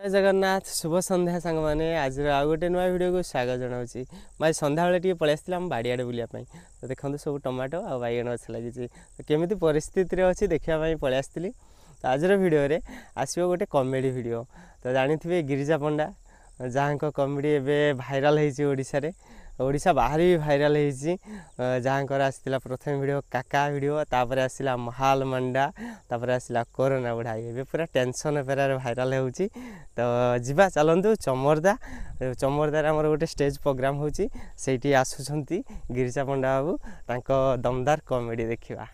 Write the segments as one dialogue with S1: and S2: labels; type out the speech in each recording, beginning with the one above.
S1: जगन्नाथ शुभ संध्या सांग मैंने आज आ गोटे नुआ वीडियो को स्वागत जनाऊँगी मैं सन्ध्या बेले पलि आसती आम बाड़ियाड़े बुलापाई तो देखते सब टमाटो आ बैगण गछ लगी केमी परिस्थिति अच्छी देखापी पलि आसती तो आज भिडियो आसो गोटे कॉमेडी वीडियो तो जानी गिरिजा पंडा जहाँ कॉमेडी एवं भाइराल होशारे ओडिशा बाहर भी भाइराल जहाँ आसला प्रथम वीडियो काका वीडियो तापर आसला महाल मंडा तापर आसला कोरोना बुढ़ा ए पूरा टेंशन पेरार भाइराल हो तो जीवा चलतु चमरदार आमर गोटे स्टेज प्रोग्राम होती आसुंच गिरिजा पंडा बाबू तांको दमदार कॉमेडी देखा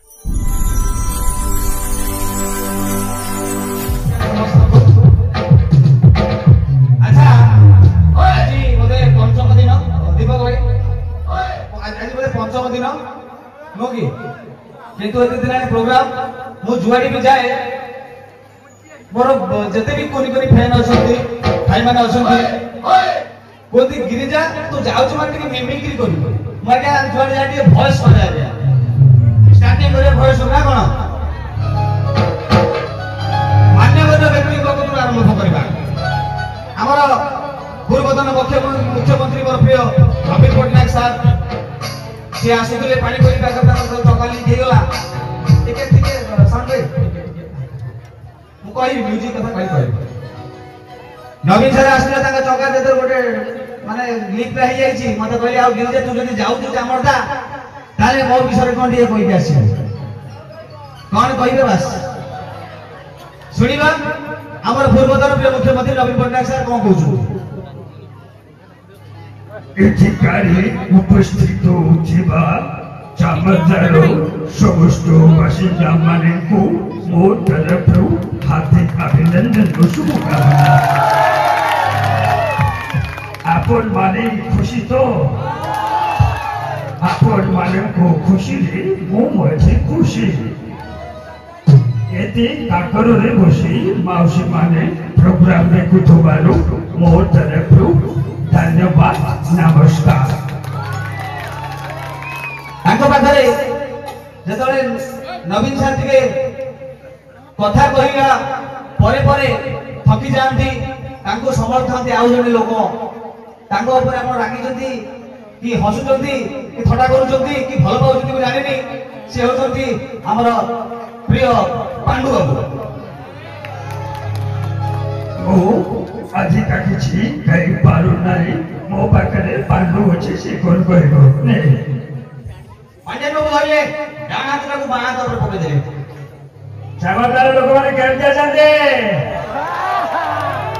S2: पंचम दिन नो कि किंतु एते दिन प्रोग्राम मु जुआडी भी जाए मोर जते भी कोनी कोनी फैन असंती भाई माने असंती कोदी गिरिजा तो जाउछ माने कि मिमिक्री करू म क्या जुआडी जाटी वॉइस बजा दिया स्टार्टिंग करे वॉइस ना कोन मान्यवर व्यक्ति को तो आरंभ करबा हमर पूर्वतन मुख्यमंत्री मोर प्रिय नवीन पटनायक साहब से आसुले पानी कोई तकाली देगला टिके टिके साउंड मु कहि म्यूजिक कथा कहि नवीन सर आसले ताका चका देते गोटे माने लीक रहि जाई छी मते कहली आ गिरिजा तू जदी जाउ तू चामरदा ताले मो विषय कोन दिए कहि आसी कोन कहिबे बस सुनिबा हमर पूर्वतन प्रिय मुख्यमंत्री नवीन पटनायक सर कोन कहू
S3: एथिकारे उपस्थित होथिबा चामरदार समस्त बासिंदा मानकु मो तरफरु हार्दिक अभिनंदन और शुभकामना आपण माने खुशी तो आपण मानकु खुशी रे मो मते खुशी एते काकर रे बसी माउसी माने प्रोग्राम रे कुथबारो मो तरफरु धन्यवाद नमस्कार
S2: पाखे जो नवीन सर टे कथा कहला परे परे थकी जाती समर्थन आउ जड़े लोक रागी कि हसुंट कि थटा कर भल पाँच जानी सी होती आमर प्रिय पांडु बाबू
S3: आजिका किछि कहि पारु नाही मो पाखरे पांडु अछि से कोन कहबो ने
S2: पांडे लोग होइले डान हाथ को बाण हाथ पर पके देले
S3: चामरदार लोक माने केमते जांदे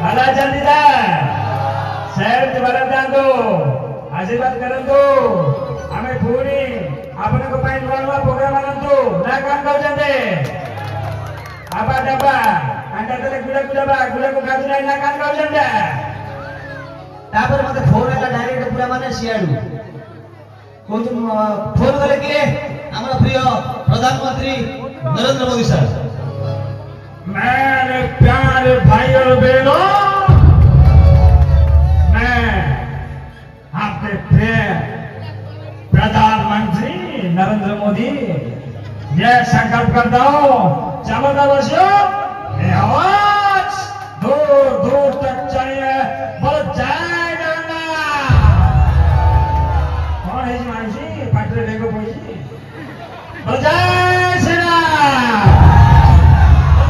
S3: भला जांदीदा शहर बारे जांदो आशीर्वाद करंदो हमें पूरी आपन को पाइन बनवा प्रोग्राम आनंदो ना काम कर जांदे आबा डबा अंडा तले गुला को गाजु नाही ना कान गाउ जंदा
S2: तापर मते फोन आला डायरेक्ट पूरा माने सियाडू को फोन करे के हमर प्रिय प्रधानमंत्री नरेंद्र मोदी सर
S3: मेरे प्यारे भाई और बहनों मैं आपके प्रिय प्रधानमंत्री नरेंद्र मोदी यह संकल्प करता हूँ चामरदारवासियों आवाज दूर दूर तक चाहिए बोल जय जगन्नाथ कौन है मानसी पाटरे देखो पहुंची बोल जय श्री राम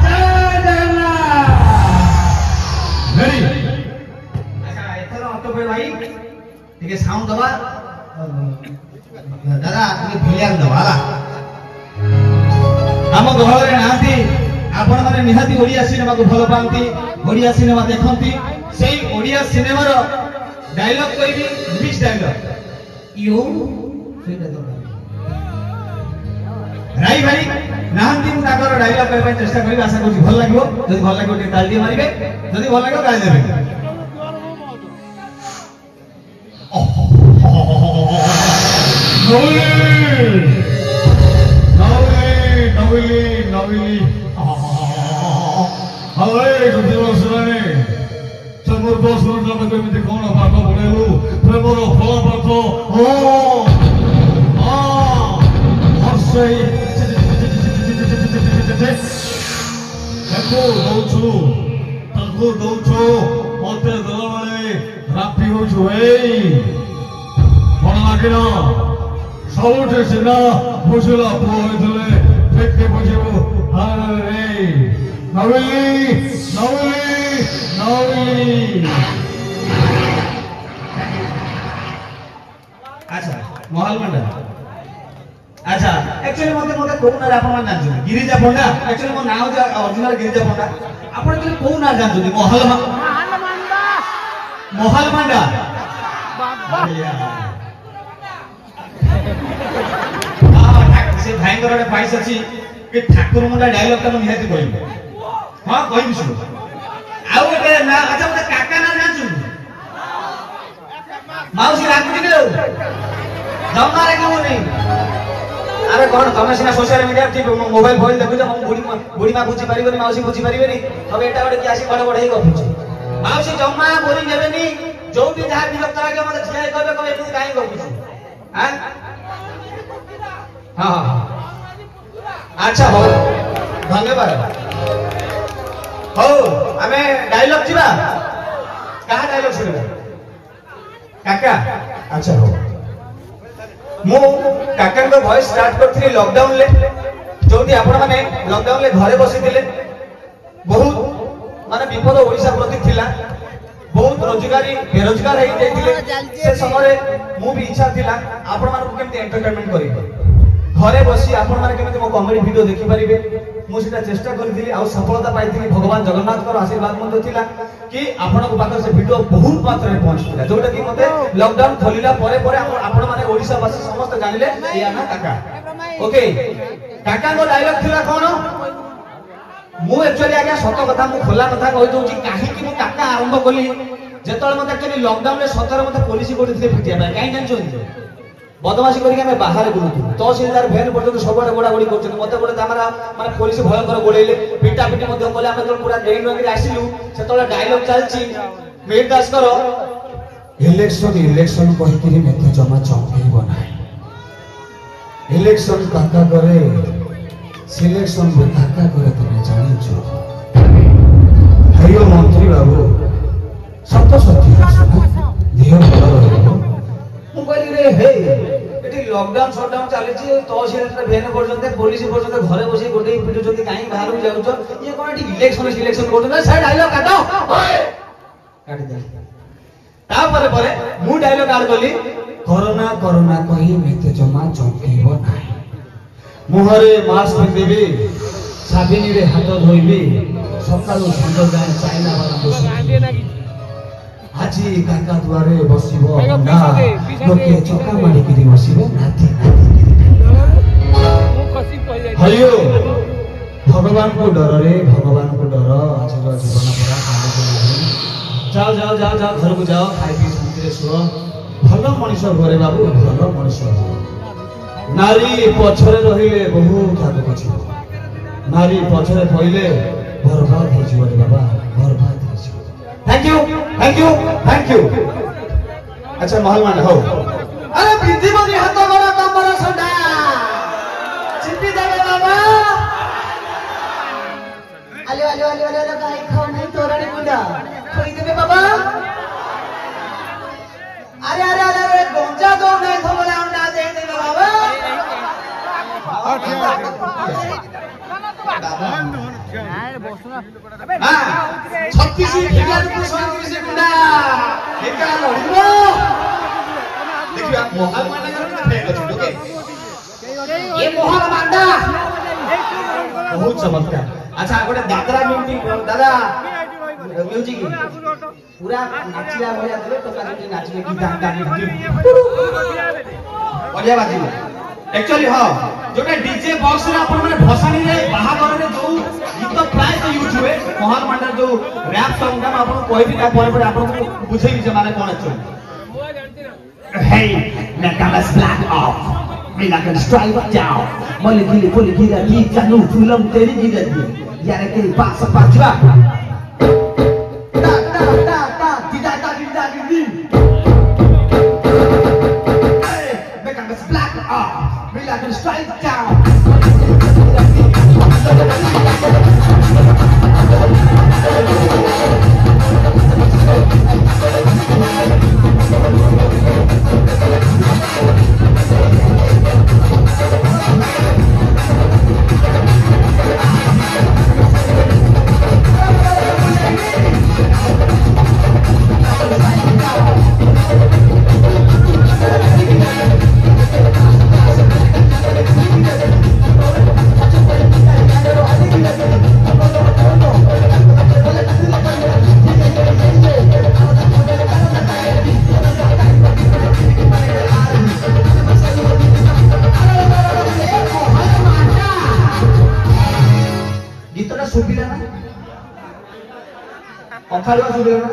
S3: जय जगन्नाथ
S2: रेडी अच्छा एथरो अटोपे भाई टिके साउंड दबा दादा टिके भिलियान दबा हम गहरे नांती आपण माने निहाती ओडिया सिनेमा को भलो पांती ओडिया सिनेमा देखंती सेही ओडिया सिनेमा रो डायलॉग कहबी मिक्स डायलॉग यू सेटा तो राई भाई नांती मु ताकर डायलॉग कहबा चेष्टा करी आशा करू भल लागो जदि भल लागो टे ताली मारिबे जदि भल लागो गाय देबे नवली हवे दिवसरे समर 10 मिनिट में केमिति कोन पाठ पढेलु प्रेमर फलपाठ हर्षई देखो होछु ତାଙ୍କୁ ଦଉଛୁ ମତେ ଦେଲାବେଳେ ରାତି ହଉଛୁ ଏଇ ଭଲ ଲାଗିନ ସବୁଠି ସିନା ବୁଝିଲା ପୁଅ ହେଇଥିଲେ ଠିକ ବୁଝିବୁ ନବିଲି ନବିଲି ନବିଲି। ଆଚ୍ଛା ମହଲ ମଣ୍ଡା ଆଚ୍ଛା एक्चुअली मते मते कोन ना आपण मान जानु गिरिजा पंडा एक्चुअली मो नाम जे ओरिजिनल गिरिजा पंडा आपण एक्चुअली कोन ना जानु महल मंडा बाबा से भाईंगर रे पाइस अछि कि ठाकुर मुंडा डायलॉग त निहाती कहबो हां कहबी सुन आउ एटे ना अच्छा मते काका ना जानु माउसी राखुती के जमारे के नहीं अरे कौन तुम सीना सोशल मीडिया ठीक मोबाइल फोन देखु बुढ़ी माँ बुझी पारे मौसी बुझी पारे तब एटा गोटे किए आसी बड़ बड़ गपुचे मौसी जमा बोरिंग हेबेनी जो भी जहाँ विरक्त लगे मत ठिया कहबे कबे एतु काई गपुचे हां हां अच्छा हो धन्यवाद हो हमें डायलॉग जीवा कहा डायलॉग सुनबे काका अच्छा हो मु काका को वॉइस स्टार्ट करथि लॉकडाउन ले जोटी आपण माने लॉकडाउन ले घरे बसी थिले बहुत माने विपद ओडिसा प्रति थिला बहुत रोजगारी बेरोजगार हे जाइथिले से समय मु भी इच्छा थिला आपण मान केमते एंटरटेनमेंट करी घरे बसी आपण माने केमते मो कॉमेडी वीडियो देखि परिबे मु सेटा चेष्टा करथिली आ सफलता पाइथिली भगवान जगन्नाथ को आशीर्वाद मत थिला कि आपण को पाकर से वीडियो बहुत मात्रा रे पहुंचथिला जोटा कि मते लॉकडाउन खोलिला परे परे आपण माने ओडिसा वासी समस्त जानिले या ना काका ओके काका को डायलॉग थिला कोन मु एक्चुअली आगे सत कथा मु खोला कथा कहि दोची काहे कि मु काका आरंभ कली जेतळ मते एक्चुअली लॉकडाउन रे सतर मते पुलिस कोठिले फिटिया बा काई जानछो बदमाशी करके हमें बाहर गुलुतु तहसीलदार भेन पर्यंत सबुआडे गोड़ागोड़ी कर मत गोटे आमरा माने पुलिस भयंकर गोड़ेले पिटा पिटी मध्य कले आम जो पूरा डेई नगे आसिलु से डायलॉग चलछि मीर दास करो इलेक्शन इलेक्शन कहिकरी मेथे जमा चंकेइबो नाही इलेक्शन काका करे सिलेक्शन भी काका करे तुम जानिछो हेयो मंत्री बाबू सत सत्य देह भल रहबो मु कहली रे हे एटी लॉकडाउन शटडाउन चली तहसील भेन पर्यंत पुलिस पर्यंत घरे बसी गोटे पिटुचंती कहीं बाहर जाऊच ये कौन एटी इलेक्शन सिलेक्शन कर से डायलॉग काटो काटी दे तापर परे मु डायलॉग आड कली कोरोना कोरोना कहि मेते जमा चंकेइबो नाही मुहरे मास्क पिंदिबी साबिनी रे हाथ धोइबी सकाळु संज जाय चाइना वाला আজি काका द्वारे बसिबो ना लोके चक्का मारी किरी बसिबो नाती हरियो भगवान को डर रे भगवान को डर आज जीवन परा काम जाओ जाओ जाओ जाओ घर को जाओ खाई पी शांति रे सुओ भलो मनुष्य घरे बाबू भलो मनुष्य नारी पछरे रहिले बहुत आगे पछी नारी पछरे पहिले बर्बाद हो जीवन बाबा बर्बाद thank you thank you thank you अच्छा महल मान हो अरे बिंदी बनी हाथ बड़ा कमर सोडा चिपी देबे बाबा
S4: आलो आलो आलो आलो गाय खाओ नहीं तोरणी गुंडा खोई देबे बाबा अरे अरे अरे अरे गोंजा दो नहीं तो बोला अंडा दे देबे बाबा छत्तीस गुंडा देखिए आप मोहल ये मोहल मांडा बहुत चमत्कार अच्छा गोटे दादरा म्यूजिक दादा म्यूजिक पूरा नाचिला भलिया देले तो काजे नाचिले की गान गान बढ़िया बाजी एक्चुअली हां जोटे डीजे बॉक्स रे अपन माने भसानी रे बाहागर रे जो गीत प्राय तो यूज हुए मोहन मंडल जो रैप सॉन्ग का अपन कोई भी का पर अपन को बुझेई जे माने कोन अछि हे मैं कमस ब्लैक ऑफ मिला कर स्ट्राइक डाउन मोलिकुलर पोलिकुलर की जानू फिल्म तेरी गिरत यार के पास पाजवा ता ता ता ता दिदा ता दिदा दी मैं कमस ब्लैक ऑफ मिला कर स्ट्राइक डाउन
S2: सकाळुआ सुबिला ना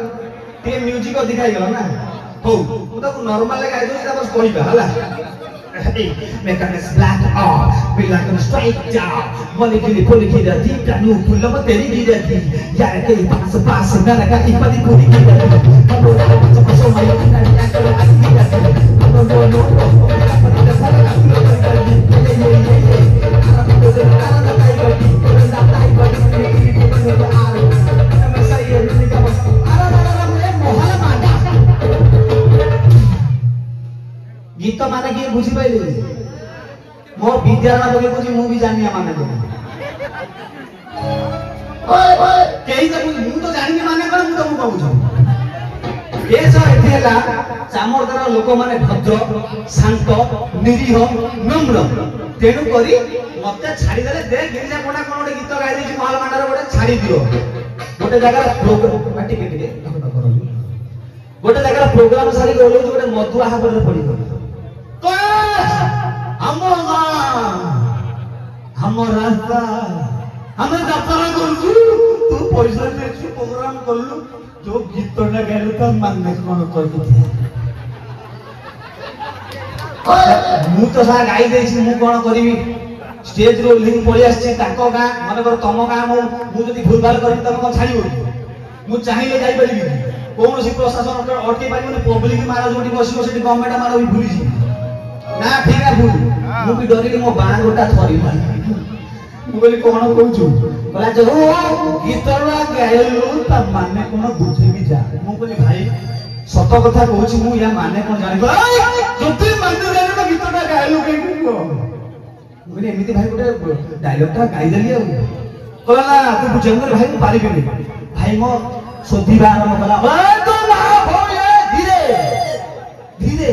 S2: ते म्यूजिक अधिक आइ गला ना हो मु ताको नॉर्मल गाइ दो ता बस कहिबा हला Mekanis black off, bilang kena straight down. Boleh kira di kanu pula materi kira di. Ya ke pas nana ka ipadi puri kira. Kalau cepat so mayu kena yang kalau aku kira. Kalau no apa tidak salah aku kira di. Arab itu sekarang nak kai bagi, nak kai bagi ini benar benar. Nama saya ini kawan. Arab mohala mana? गीत माने किए बुझी पाइले मो विद्यालय लगे बुझी मु भी जानिया माने को ओए ओए केही त मु तो जानि माने कर मु तो मु कहू छ ए छ एथिला चामरदार लोक माने भद्र शांत निरीह नम्र तेनु करी मते छाडी देले दे गिरिजा कोना कोन गीत गाइ दै छी महल मांडार गोटे छाडी दियो गोटे जगह प्रोग्राम पाटी के गोटे जगह प्रोग्राम सारी गलो गोटे मधुआ हाबर पड़ी गलो हम रास्ता हमें यात्रा करू तू पैसा देछु प्रोग्राम करलु जो गीतटा गाइलु त मानने कोन कर दिया मु तो सा गाई देछि मु कोन करबी स्टेज रो लिंक पळि आछि ताको गा माने कर तम गा मु जदी भूलभाल करबी तम कोन छाड़िबो मु चाहिले जाई परिबी कोनोसी प्रशासन अटके पारिबो पब्लिक मारा जोटी बसिबो सेठी गवर्नमेंट मारा भी भूली जी ना ठीक है भूल मु भी डरिले मो बाण गोटा थरी मारी मु बोली कोन कहूछु बोला जो गीतरा गायलु त माने कोन बुझे भी जा मु बोली भाई सत कथा कहूछु मु या माने कोन जानि जति माने जानि त गीतरा गायलु के को मु बोली एमिति भाई गोटे डायलॉगटा गाइ देली कहला ना तू बुझे मु भाई मु पारिबेनी भाई मो सोधिबा आरंभ कला ओए तो ना होए धीरे धीरे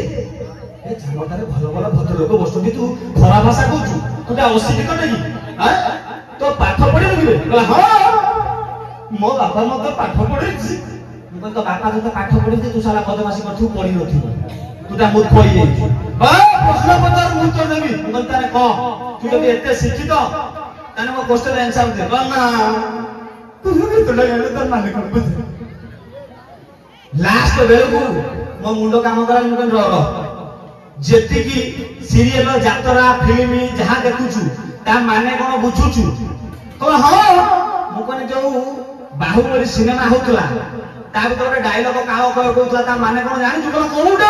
S2: ए चामरदार भलो भलो भद्र लोक बसुंती तू खरा भाषा कहू तुटा अशिक्षित नहीं हां तो पाठ पढे लगिबे कहला हां मो बापा मते पाठ पढेछि मु तो बापा तो पाठ पढेछि तू साला बदमाशी करथु पढी नथिबो तुटा मूर्ख होई जाई हां प्रश्न पत्र मु तो देबी मु तारे कह तू जदी एते शिक्षित ताने मो क्वेश्चन आंसर दे ना तू तो लगे तो माने कर बुझ लास्ट बेलकु मो मुंडो काम करा मु कन रो जेति की सीरियल यात्रा फिल्म जहां देखुछु ता माने कोन बुझुछु तो हां मु कने जो बाहुबली सिनेमा होतला ता भीतर डायलॉग काओ कह कहतला ता माने कोन जानि छु कोनटा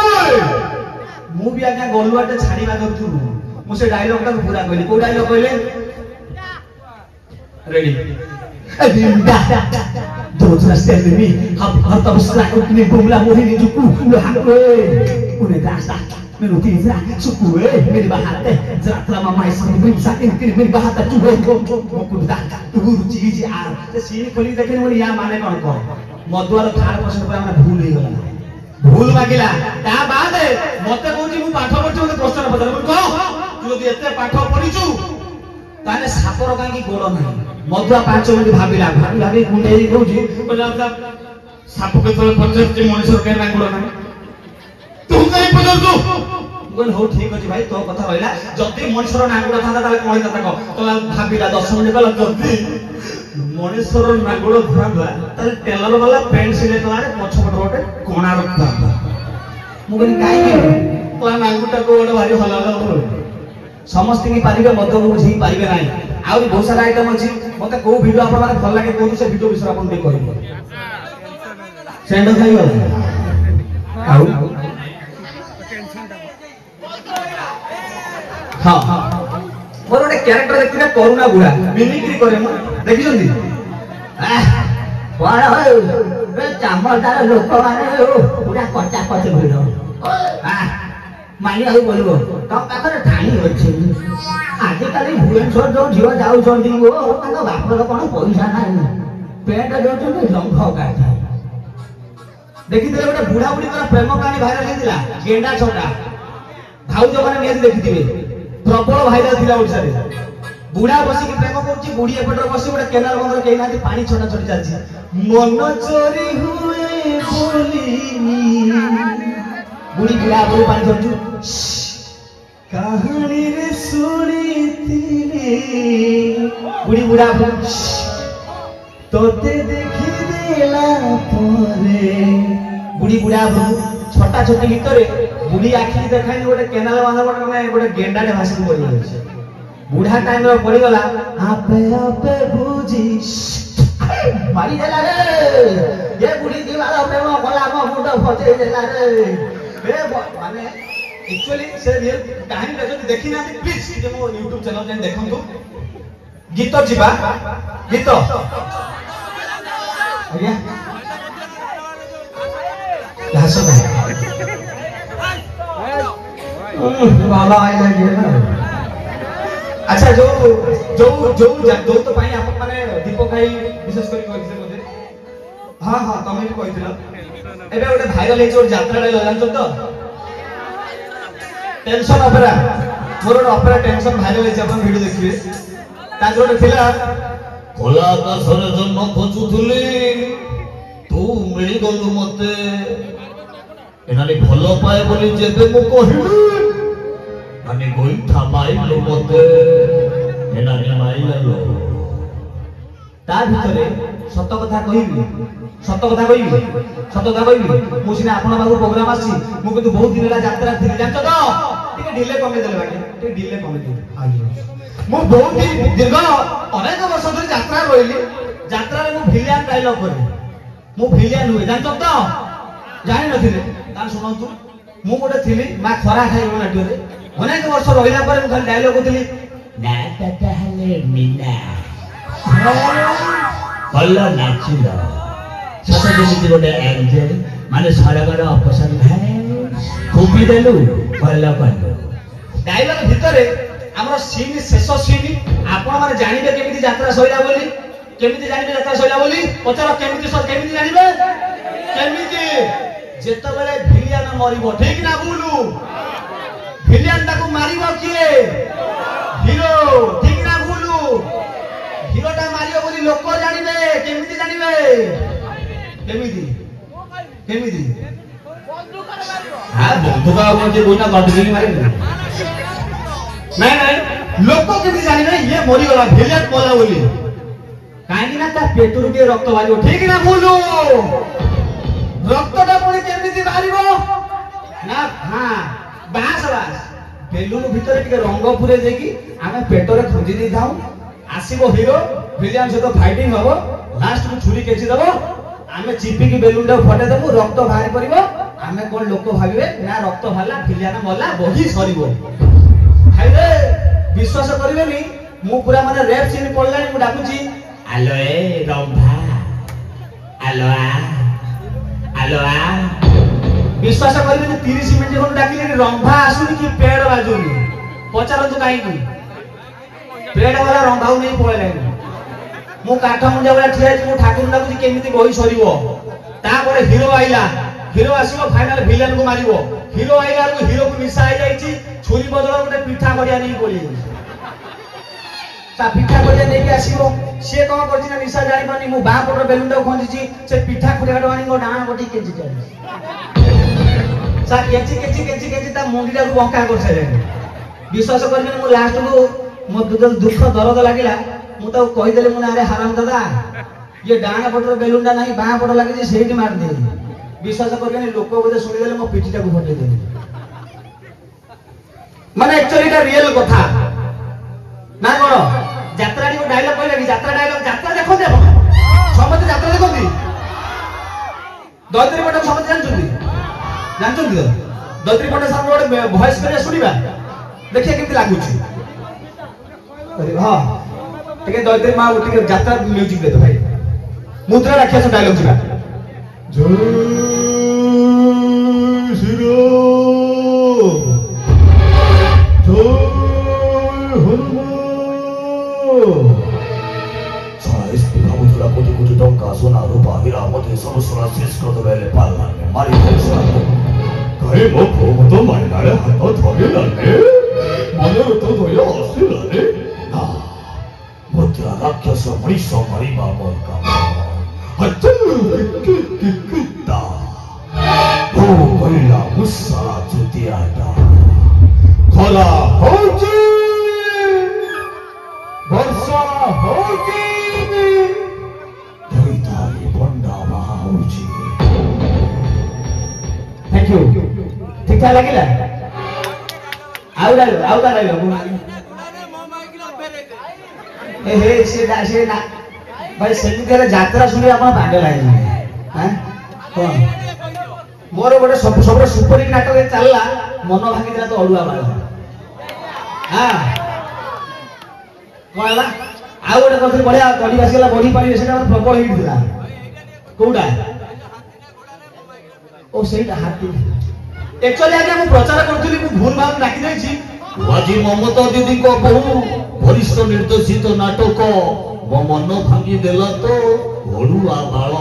S2: मु भी आज्ञा गलुआटे छाड़ीबा दरथु मु से डायलॉग ता पूरा कहली को डायलॉग कहले ready Those are telling me how to slack up ni bumla mohini juku hawe une dasta menuti za suku meri bahate jatra mama ismi bin sakin kini meri bahata chuhe moku da tu ruchi ji ar se scene kholi dekhe mori ya mane kon ko मधुआर 3% पर हमरा भूल हे गला भूल मागिला ता बाद मते कहूची मु पाठ पढछु मते प्रश्न पचार मु कह तू जदी एते पाठ पढिछु ताने सापर काई की गोड़ नाही मधुआ 5 मिनिट भाबिला भाबी मुंडेई कहूची बोला साप के तले पचार जे मनुष्य के ना गोड़ नाही तू काई पचार तू बोल हो ठीक अछि भाई तो कथा होइला जदी मनुष्यर नागुडा थाता ताले कहि दता को तो भाबिला 10 मिनिट गला जदी मनुष्यर नागुडा थाता ताले टेलर वाला पेंट सिले तलारे पछपट रोटे कोना रखता मु कहली काई के तो नागुडा को ओडे भारी हला हला समस्त की पारिबे मत को बुझी पारिबे नाही आउरी बहुत सारा आइटम अछि मते को वीडियो आपन माने भल लागे कोन से वीडियो विषय आपन दे कहिबो सेंड खाइ गला आउ हां मोर ओटे कैरेक्टर देखिना करुणा बुढ़ा मिमिक्री करे म देखिसंदी बड़ हो बे चामरदार लोक माने पूरा कच्चा कच्चा भिड़ो मानी आउ बोलबो तो पाखरे ठाणी अछि आजि काली भुवनेश्वर जो झियो जाउ छंदी ओ ताका बापर कोन पैसा नाही पेट जोचंदी लंघ काटा देखि दे ओटे बुढ़ा बुढ़ी कर प्रेम कहानी भाइराल हेतिला गेंडा छोटा भाउज माने नियति देखिथिबे प्रबल भाइराल थिला ओडिसा रे बुढ़ा बसी के प्रेम करछि बुढ़ी एपटर बसी ओटे केनाल बंदर केही नाथि पानी छोटा छोटी जाछि मन चोरी हुए बोली बुढ़ी बुढ़ा बुढ़ी पानी छोड़छु कहानी रे सुनी थिले बुढ़ी बुढ़ा तोते देखि दे
S4: सैला बुढ़ी बुढ़ा छटा छटी भितर बुढ़ी आखि देखाई गोटे केनाल बांधा गोटे गोटे गेंडाटे भाषण पड़ बुढ़ा टाइम रे पड़ी गला आपे आपे बुझी मारी देला रे ये बुढ़ी दीवार पे मो गला मो मुंड फटे देला रे ए माने एक्चुअली से रियल कहानी रे जदी देखि ना प्लीज जे मो YouTube चैनल जे देखंतु गीत जीवा गीत आज्ञा घास बाबा आइला गे अच्छा जो जो जो जो तो पाई आप माने दीपक भाई विशेष करी कहथिले मते हां हां तमे भी कहथिलो एबे ओटे भाइरल हे जो यात्रा रे जानतो तो टेंशन ऑपेरा मोर ऑपेरा टेंशन भाइरल हे अपन वीडियो देखिबे ता जोटे थिला कोला आकाशर जन्म खोजुथुली तू मिली गलु मते एनाले भलो पाए बोली जेबे मु कहिबी माने गोइठा माइलो मते एनाले माइलो ता भितरे सत कथा कहिबी सत कथा कहिबी मु सिना आपन बाबू प्रोग्राम आसी मु किंतु बहुत दिन ला यात्रा थिले जानतो तो टिके डिले कमे देले बाकी टिके डिले कमे दे आगे मु बहुत दिन दीर्घ अनेक वर्ष धरि यात्रा रहिली यात्रा रे मु भिलियन डायलॉग करी मु भिलियन हुए जानतो तो जानि नथिले ता सुनंतु मु गोटे थिली मा खरा खाइबो नाट्य रे अनेक वर्ष रहिला पर मु खाली डायलॉग होतली ना टाटा हले मिना कल्ला नाचिला सत जेमिति गोटे एंजल माने सरगर अपसंद है खूबी देलु कल्ला कल्लो डायलॉग भितरे हमर सीन शेष सीन आपण माने जानिबे केमिति यात्रा सइला बोली केमिति जानिबे यात्रा सइला बोली पचार केमिति जानिबे केमिति जेत बेले भिलियन मरिबो ठीक ना बोलू भिलियन ताको मारिबो किए हीरो ठीक ना बोलू हीरोटा मारियो बोली लोक जानिबे केमिति केमिति केमिति हां बंदूक आ जे कोइना बाटली मारिबे नहीं लोक केमिति जानिबे ये मरि गला भिलियन बोला बोली काहे ना ता पेटुर के रक्त बारिबो ठीक ना बोलू रक्तटा पुणी केमिति बारिबो ना हां बास बेलून भितर टिके रंग पुरे देकी आमे पेटरे खोजी दे थाउ आसीबो हीरो विलियन से तो फाइटिंग हबो लास्ट में छुरी केची दबो आमे चिपी की बेलून टा फटे देबो रक्त बाहर परिबो आमे कोन लोक भाबिबे ना रक्त भाला विलियन मल्ला बही सरीबो हाय रे विश्वास करिबेनी मु पूरा माने रेप सीन पडलानी मु डाकुची आलो ए रंभा आलो आ विश्वास करिबेनी 30 मिनिट कोन डाकिले रंभा आसुनी कि पेड़ बाजुनी पचारंतु काई की पेड़ वाला रंभाउ नहीं पळेलानी मु काठ मुंडा वाला ठिया मु ठाकुर डाकुची केमिति बही सरीबो ता परे हीरो आइला हीरो आसीबो फाइनल विलेन को मारिबो हीरो आइला को हीरो को मिसा आइ जाईची छुरी बदल गोटे पिठा करिया नहीं बोली ता पिठा करिया नै के आसीबो से कोन करछि ना निशा जानि पानी मु बा पटर बेलुन टा खोंदिची से पिठा खुडा वाणी को डाण गोटी केजी जानि सा केची ता मुंडीटा को बंका कर छले विश्वास करबे मु लास्ट को मो दुख दर्द लागिला मु तो कहि देले मु अरे हराम दादा ये डाण पटर बेलुन टा नाही बा पटर लागि जे सेठी मार दे विश्वास करबे लोक बोले सुनि देले मो पिठीटा को फटे दे माने एक्चुअली ता रियल कथा ना कोन यात्रा को डायलॉग कहले कि यात्रा देखो दे समझ यात्रा देखो दी दौत्री पट समझ जानछुंदी दौत्री पट सामने गोटे वॉइस करे सुनिबा देखिए केमति लागुची अरे हां टिके दौत्री मां टिके यात्रा म्यूजिक दे दो भाई मुद्रा राखिया से डायलॉग जिबा जय श्री कोटी टंका सोना रूपा हीरा मोती सब सोना शेष कर बेले पालना मारी कहे मो भोग तो मारनारे हाथ धरे लाने मनर तो धोया आसे लाने ना मुद्रा राक्षस मनीष मारी बाबर का हचल किता ओ कइला गुस्सा जुतियाटा खरा होची वर्षा होची धैतारी बंडा थैंक यू ठीक ठाक लगिला आउ ता ए हे से ना भाई सेमितिरे यात्रा सुनी आपण भांडे लागले हैं कोन मोर गोटे सब सुपर हिट नाटक चलला मन भांगी दिला तो अड़ुआ बाल हां कोला आउ गोटे कथि बढ़िया कडी बासिला बॉडी पानी सेटा प्रबल हिट दिला कोउडा ओ सेटा हाथी एक्चुअली आगे हम प्रचार करथुली मु भूल भाल डाकी जाई छी वाजी ममता दीदी को बहु वरिष्ठ निर्देशित नाटक मो मन भांगी देला तो अड़ुआ बाल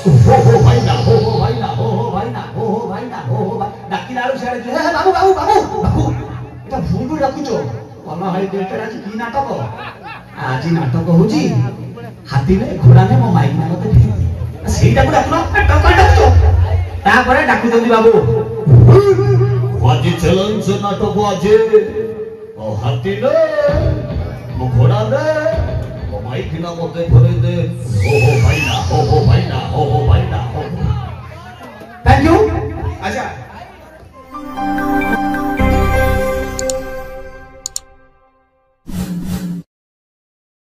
S4: हो भाई ना हो भाई ना हो भाई ना हो भाई ना हो डाकी लालू से हे बाबू बाबू बाबू बाबू एटा भूल भूल रखुचो मन हाई देते आज की नाटक आज नाटक होजी हाथी ने घोड़ा ने मो माइक ना मते भेजी सेटा को डाकनो टका डाकतो ता परे डाकू जल्दी बाबू वाजी चैलेंज नाटक आजे ओ हाथी ने मो घोड़ा ने माइक ना मते भरे दे हो भाई ना हो भाई ना हो भाई ना थैंक यू अच्छा